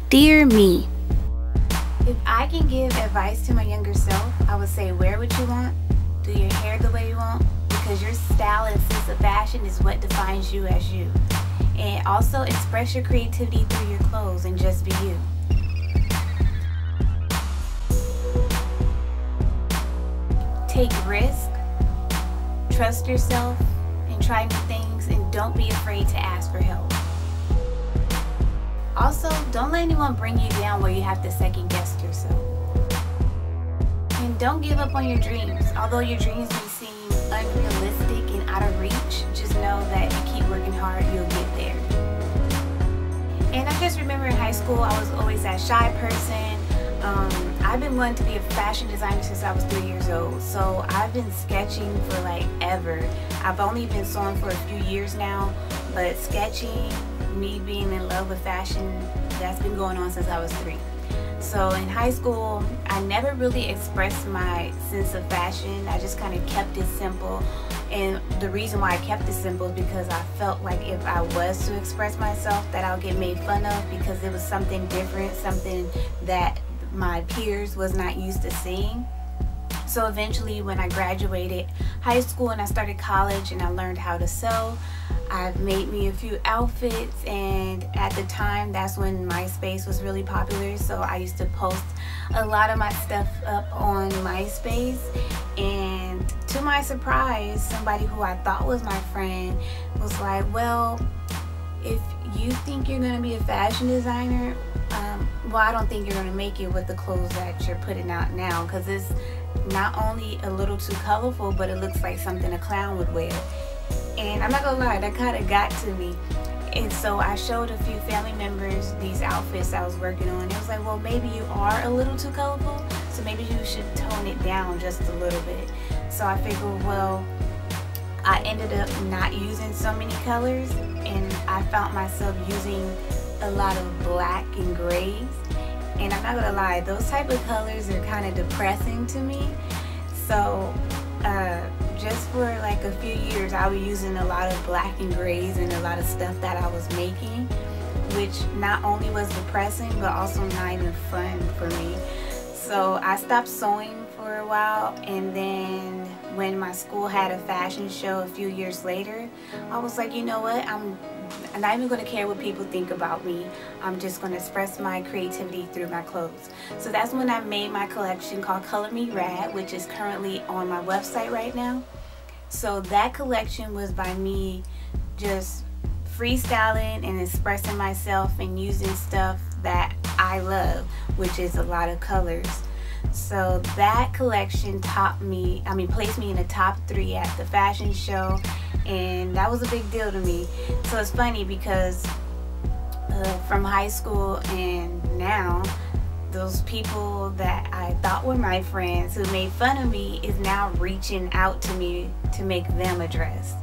Dear me, if I can give advice to my younger self, I would say wear what you want, do your hair the way you want, because your style and sense of fashion is what defines you as you. And also express your creativity through your clothes and just be you. Take risk, trust yourself, and try new things, and don't be afraid to ask for help. Also, don't let anyone bring you down where you have to second guess yourself. And don't give up on your dreams. Although your dreams may seem unrealistic and out of reach, just know that if you keep working hard, you'll get there. And I just remember in high school, I was always that shy person. I've been wanting to be a fashion designer since I was 3 years old. So I've been sketching for like ever. I've only been sewing for a few years now, but sketching, me being in love with fashion, that's been going on since I was 3. So in high school, I never really expressed my sense of fashion. I just kind of kept it simple. And the reason why I kept it simple is because I felt like if I was to express myself, that I'll get made fun of because it was something different, something that my peers was not used to seeing. So eventually when I graduated high school and I started college and I learned how to sew, I've made me a few outfits, and at the time that's when MySpace was really popular, so I used to post a lot of my stuff up on MySpace. And to my surprise, somebody who I thought was my friend was like, well, if you think you're going to be a fashion designer, well, I don't think you're going to make it with the clothes that you're putting out now, because it's not only a little too colorful, but it looks like something a clown would wear. And I'm not gonna lie, that kind of got to me. And so I showed a few family members these outfits I was working on. It was like, well, maybe you are a little too colorful, so maybe you should tone it down just a little bit. So I figured, well, I ended up not using so many colors, and I found myself using a lot of black and grays. And I'm not gonna lie, those type of colors are kind of depressing to me. So just for like a few years, I was using a lot of black and grays and a lot of stuff that I was making, which not only was depressing but also not even fun for me. So I stopped sewing for a while, and then when my school had a fashion show a few years later, I was like, you know what, I'm not even going to care what people think about me. I'm just going to express my creativity through my clothes. So that's when I made my collection called Color Me Rad, which is currently on my website right now. So that collection was by me just freestyling and expressing myself and using stuff that I love, which is a lot of colors. So that collection placed me in the top 3 at the fashion show, and that was a big deal to me. So it's funny because from high school and now, those people that I thought were my friends who made fun of me is now reaching out to me to make them a dress.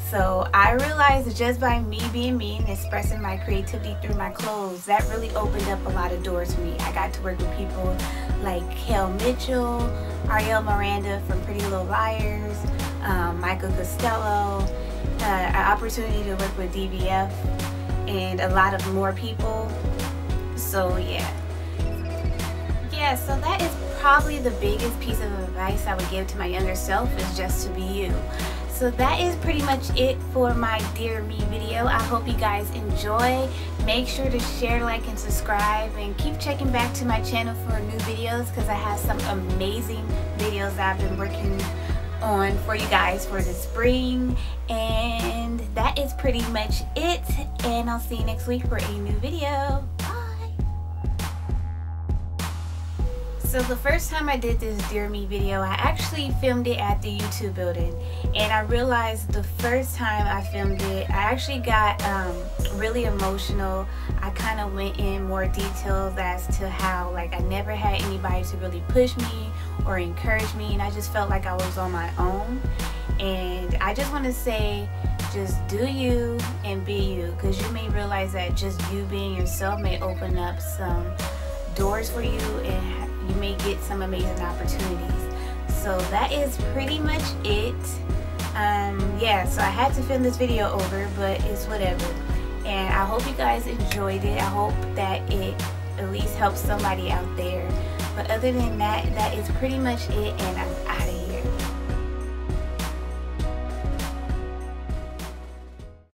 So I realized that just by me being me and expressing my creativity through my clothes, that really opened up a lot of doors for me. I got to work with people like Kel Mitchell, Ariel Miranda from Pretty Little Liars, Michael Costello, an opportunity to work with DVF, and a lot of more people. So yeah, so that is probably the biggest piece of advice I would give to my younger self, is just to be you. So that is pretty much it for my Dear Me video. I hope you guys enjoy. Make sure to share, like, and subscribe, and keep checking back to my channel for new videos, because I have some amazing videos that I've been working on for you guys for the spring. And that is pretty much it, and I'll see you next week for a new video. So the first time I did this Dear Me video, I actually filmed it at the YouTube building, and I realized the first time I filmed it, I actually got really emotional. I kind of went in more details as to how, like, I never had anybody to really push me or encourage me, and I just felt like I was on my own. And I just want to say, just do you and be you, because you may realize that just you being yourself may open up some doors for you, and you may get some amazing opportunities. So that is pretty much it. Yeah, so I had to film this video over, but it's whatever. And I hope you guys enjoyed it. I hope that it at least helps somebody out there. But other than that, that is pretty much it. And